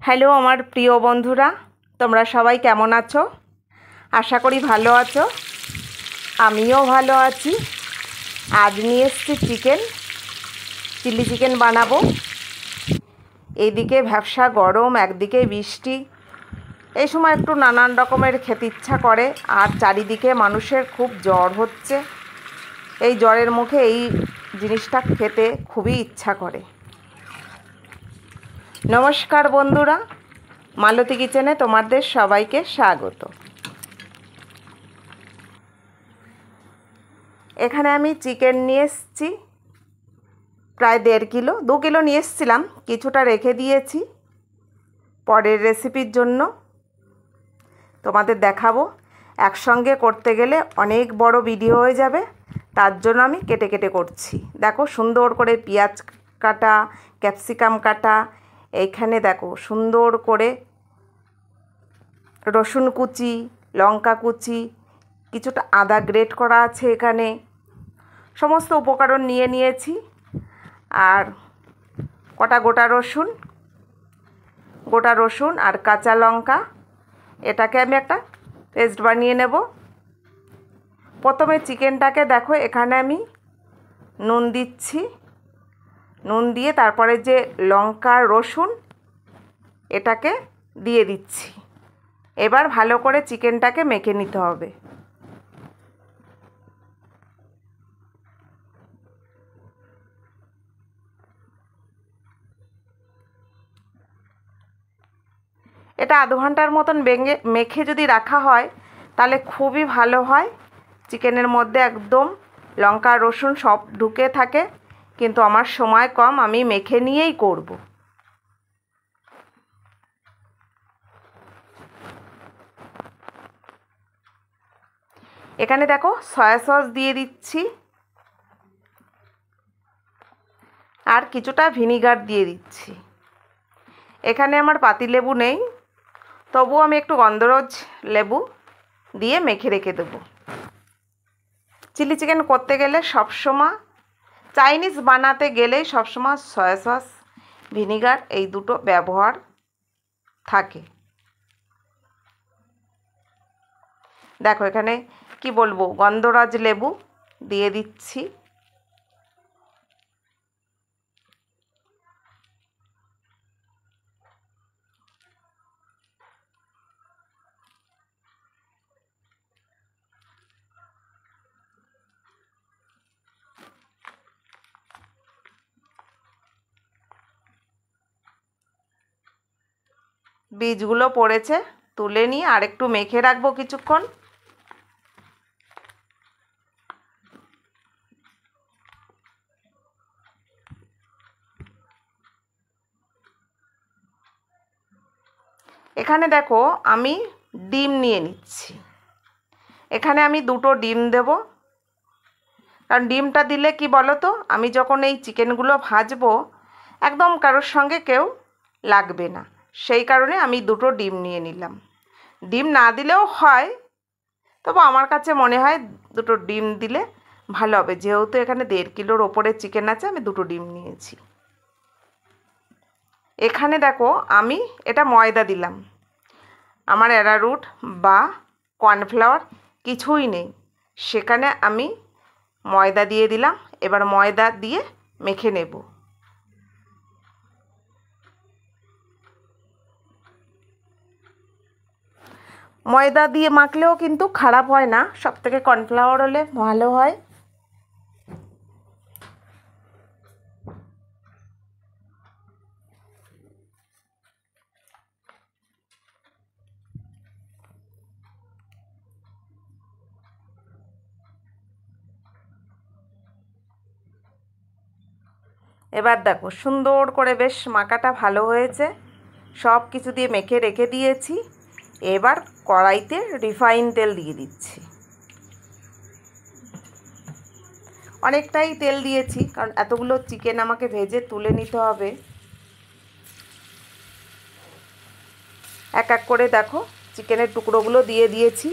Hello আমার প্রিয় বন্ধুরা, তোমরা সবাই কেমন আছো? আশা করি ভালো আছো। আমিও ভালো আছি। আজ নিয়ে এসেছি চিলি চিকেন বানাবো। এইদিকে ভ্যাপসা গরম, একদিকে বৃষ্টি, এই সময় একটু নানান রকমের খেতে ইচ্ছা করে। আর চারিদিকে মানুষের খুব জ্বর হচ্ছে। এই জ্বরের মুখে এই জিনিসটা খেতে খুবই ইচ্ছা করে। নমস্কার বন্ধুরা, মালতী কিচেনে তোমাদের সবাইকে স্বাগত। এখানে আমি চিকেন নিয়ে এসেছি প্রায় 1.5 কিলো, 2 কিলো নিয়ে এসেছিলাম, কিছুটা রেখে দিয়েছি পরের রেসিপির জন্য। তোমাদের দেখাবো। একসঙ্গে করতে গেলে অনেক বড় ভিডিও হয়ে যাবে, তার জন্য আমি কেটে কেটে করছি। দেখো সুন্দর করে পেঁয়াজ কাটা, ক্যাপসিকাম কাটা, এইখানে দেখো সুন্দর করে রসুন কুচি, লঙ্কা কুচি, কিছুটা আদা গ্রেট করা আছে। এখানে সমস্ত উপকরণ নিয়ে নিয়েছি। আর কটা গোটা রসুন আর কাঁচা লঙ্কা, এটাকে আমি একটা পেস্ট বানিয়ে নেব। প্রথমে চিকেনটাকে দেখো এখানে আমি নুন দিচ্ছি। নুন দিয়ে তারপরে যে লঙ্কা রসুন এটাকে দিয়ে দিচ্ছি। এবার ভালো করে চিকেনটাকে মেখে নিতে হবে। এটা আধ ঘন্টার মতন মেখে যদি রাখা হয় তাহলে খুবই ভালো হয়। চিকেনের মধ্যে একদম লঙ্কা রসুন সব ঢুকে থাকে, কিন্তু আমার সময় কম, আমি মেখে নিয়েই করব। এখানে দেখো সয়া সস দিয়ে দিচ্ছি আর কিছুটা ভিনিগার দিয়ে দিচ্ছি। এখানে আমার পাতিলেবু নেই, তবুও আমি একটু গন্ধরাজ লেবু দিয়ে মেখে রেখে দেবো। চিলি চিকেন করতে গেলে সবসময়, চাইনিজ বানাতে গেলেই সবসময় সয়া সস, ভিনিগার এই দুটো ব্যবহার থাকে। দেখো এখানে কি বলবো, গন্ধরাজ লেবু দিয়ে দিচ্ছি। বীজগুলো পড়েছে, তুলে নিয়ে আর একটু মেখে রাখবো কিছুক্ষণ। এখানে দেখো আমি ডিম নিয়ে নিচ্ছি। এখানে আমি 2টো ডিম দেব, কারণ ডিমটা দিলে কি বলো তো, আমি যখন এই চিকেনগুলো ভাজবো একদম কারোর সঙ্গে কেউ লাগবে না, সেই কারণে আমি 2টো ডিম নিয়ে নিলাম। ডিম না দিলেও হয়, তবে আমার কাছে মনে হয় 2টো ডিম দিলে ভালো হবে। যেহেতু এখানে 1.5 কিলোর ওপরে চিকেন আছে, আমি 2টো ডিম নিয়েছি। এখানে দেখো আমি এটা ময়দা দিলাম, আমার অ্যারারুট বা কর্নফ্লাওয়ার কিছুই নেই, সেখানে আমি ময়দা দিয়ে দিলাম। এবার ময়দা দিয়ে মেখে নেব। ময়দা দিয়ে মাখলেও কিন্তু খারাপ হয় না, সবথেকে কর্নফ্লাওয়ার হলে ভালো হয়। এবার দেখো সুন্দর করে বেশ মাখাটা ভালো হয়েছে, সব কিছু দিয়ে মেখে রেখে দিয়েছি। এবার কড়াইতে রিফাইন তেল দিয়ে দিচ্ছি। অনেকটাই তেল দিয়েছি, কারণ এতগুলো চিকেন আমাকে ভেজে তুলে নিতে হবে। এক এক করে দেখো চিকেনের টুকরোগুলো দিয়ে দিয়েছি।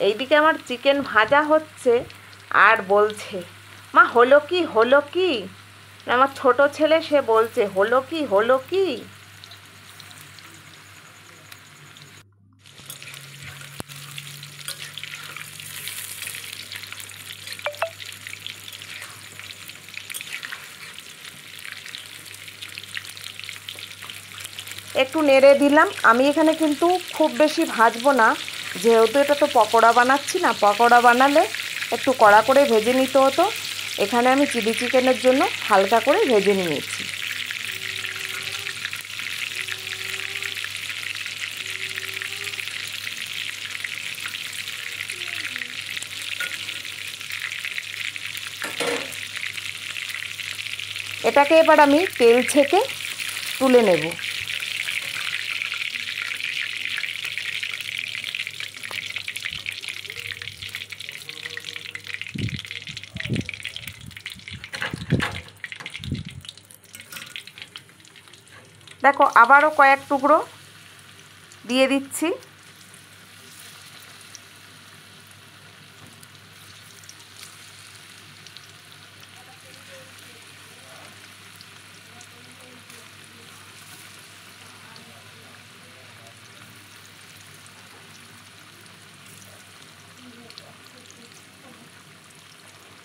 এইদিকে আমার চিকেন ভাজা হচ্ছে আর বলছে, মা হলো কি হলো কি। আমার ছোট ছেলে, সে বলছে হলো কি হলো কি। একটু নেড়ে দিলাম। আমি এখানে কিন্তু খুব বেশি ভাজবো না, যেহেতু এটা তো পকোড়া বানাচ্ছি না। পকোড়া বানালে একটু কড়া করে ভেজে নিতে হতো। এখানে আমি চিলি চিকেনের জন্য হালকা করে ভেজে নিয়েছি। এটাকে এবার আমি তেল ছেঁকে তুলে নেব। দেখো, আবারও কয়েক টুকরো দিয়ে দিচ্ছি।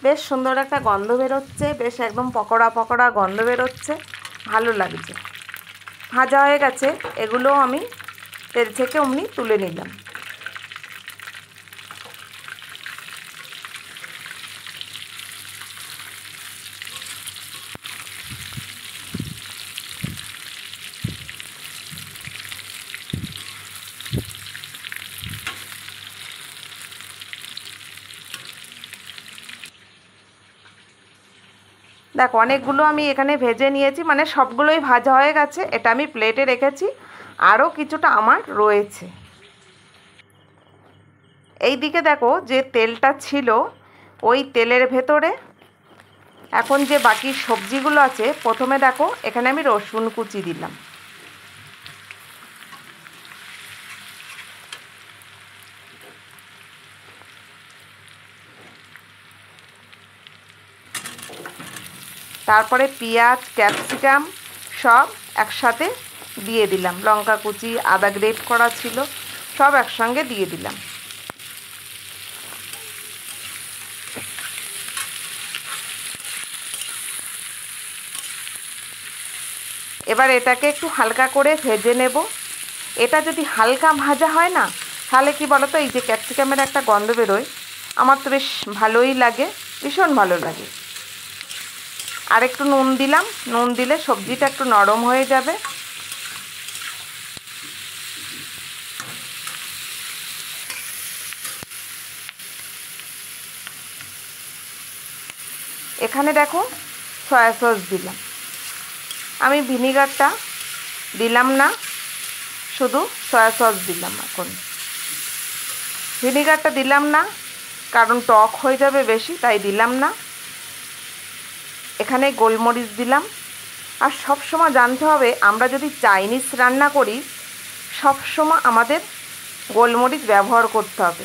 বেশ সুন্দর একটা গন্ধ বেরোচ্ছে, বেশ একদম পকোড়া পকোড়া গন্ধ বেরোচ্ছে, ভালো লাগছে। ভাজা হয়ে গেছে, এগুলো আমি তেল থেকে অমনি তুলে নিলাম। দেখো, অনেকগুলো আমি এখানে ভেজে নিয়েছি, মানে সবগুলোই ভাজা হয়ে গেছে। এটা আমি প্লেটে রেখেছি, আরও কিছুটা আমার রয়েছে। এই দিকে দেখো, যে তেলটা ছিল ওই তেলের ভেতরে এখন যে বাকি সবজিগুলো আছে, প্রথমে দেখো এখানে আমি রসুন কুচি দিলাম। তারপরে পেঁয়াজ, ক্যাপসিকাম সব একসাথে দিয়ে দিলাম। লঙ্কা কুচি, আদা গ্রেট করা ছিল, সব একসঙ্গে দিয়ে দিলাম। এবার এটাকে একটু হালকা করে ভেজে নেব। এটা যদি হালকা ভাজা হয় না, তাহলে কি বলো তো, এই যে ক্যাপসিকামের একটা গন্ধ বেরোয়, আমার তো বেশ ভালোই লাগে, ভীষণ ভালো লাগে। আর একটু নুন দিলাম, নুন দিলে সবজিটা একটু নরম হয়ে যাবে। এখানে দেখো সয়া সস দিলাম। আমি ভিনিগারটা দিলাম না, শুধু সয়া সস দিলাম। এখন ভিনিগারটা দিলাম না, কারণ টক হয়ে যাবে বেশি, তাই দিলাম না। এখানে গোলমরিচ দিলাম। আর সব সময় জানতে হবে, আমরা যদি চাইনিজ রান্না করি, সব সময় আমাদের গোলমরিচ ব্যবহার করতে হবে।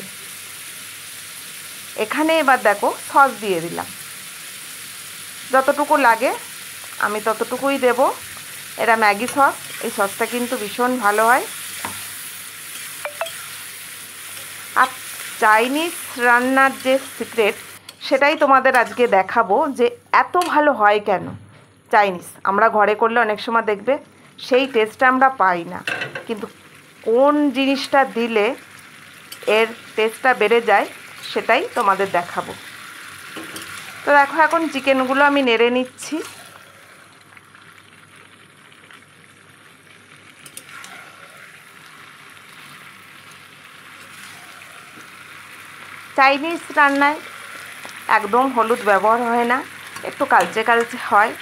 এখানে এবার দেখো সস দিয়ে দিলাম, যতটুকু লাগে আমি ততটুকুই দেব। এটা ম্যাগি সস, এই সসটা কিন্তু ভীষণ ভালো হয়। আর চাইনিজ রান্নার যে সিক্রেট, সেটাই তোমাদের আজকে দেখাবো, যে এত ভালো হয় কেন। চাইনিজ আমরা ঘরে করলে অনেক সময় দেখবে সেই টেস্টটা আমরা পাই না, কিন্তু কোন জিনিসটা দিলে এর টেস্টটা বেড়ে যায়, সেটাই তোমাদের দেখাবো। তো দেখো, এখন চিকেনগুলো আমি নেড়ে নিচ্ছি। চাইনিজ রান্নায় একদম হলুদ ব্যবহার হয় না, একটু কালচে কালচে হয়।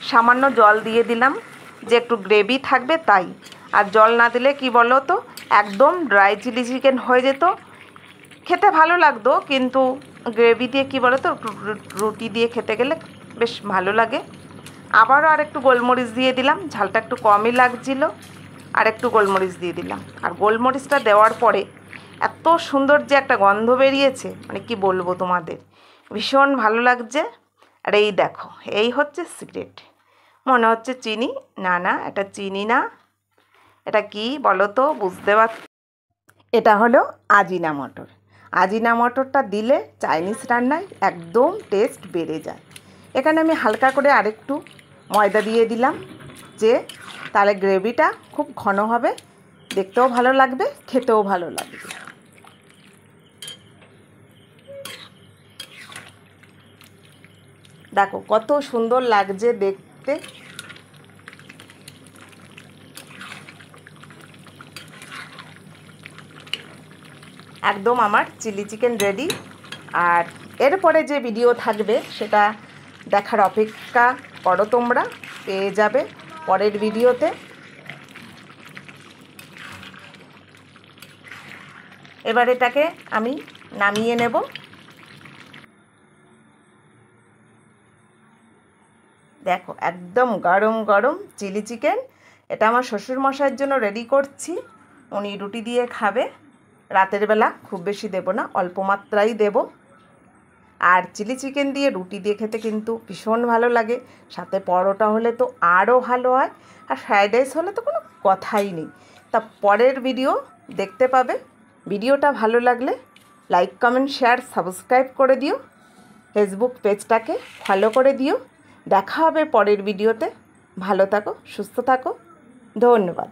সামান্য জল দিয়ে দিলাম, যে একটু গ্রেভি থাকবে তাই। আর জল না দিলে কি বলো তো, একদম ড্রাই চিলি চিকেন হয়ে যেত, খেতে ভালো লাগতো, কিন্তু গ্রেভি দিয়ে কি বলো তো, রুটি দিয়ে খেতে গেলে বেশ ভালো লাগে। আবারও আর একটু গোলমরিচ দিয়ে দিলাম, ঝালটা একটু কমই লাগছিল, আর একটু গোলমরিচ দিয়ে দিলাম। আর গোলমরিচটা দেওয়ার পরে এত সুন্দর যে একটা গন্ধ বেরিয়েছে, মানে কি বলবো তোমাদের, ভীষণ ভালো লাগছে। আর এই দেখো, এই হচ্ছে সিক্রেট। মনে হচ্ছে চিনি, না না, এটা চিনি না, এটা কি বলো তো, বুঝতে পার, এটা হলো আজিনা মটর। আজিনা মটরটা দিলে চাইনিজ রান্নায় একদম টেস্ট বেড়ে যায়। এখানে আমি হালকা করে আরেকটু ময়দা দিয়ে দিলাম, যে তাহলে গ্রেভিটা খুব ঘন হবে, দেখতেও ভালো লাগবে, খেতেও ভালো লাগবে। দেখো কত সুন্দর লাগছে দেখতে। একদম আমার চিলি চিকেন রেডি। আর এরপরে যে ভিডিও থাকবে সেটা দেখার অপেক্ষা করো, তোমরা পেয়ে যাবে পরের ভিডিওতে। এবার এটাকে আমি নামিয়ে নেব। দেখো একদম গরম গরম চিলি চিকেন। এটা আমার শ্বশুরমশাইয়ের জন্য রেডি করছি, উনি রুটি দিয়ে খাবে। রাতের বেলা খুব বেশি দেব না, অল্প মাত্রাই দেব। আর চিলি চিকেন দিয়ে রুটি দিয়ে খেতে কিন্তু ভীষণ ভালো লাগে, সাথে পরোটা হলে তো আরও ভালো হয়, আর ফ্রায়েড রাইস হলে তো কোনো কথাই নেই। তা পরের ভিডিও দেখতে পাবে। ভিডিওটা ভালো লাগলে লাইক কমেন্ট শেয়ার সাবস্ক্রাইব করে দিও, ফেসবুক পেজটাকে ফলো করে দিও। দেখা হবে পরের ভিডিওতে। ভালো থাকো, সুস্থ থাকো, ধন্যবাদ।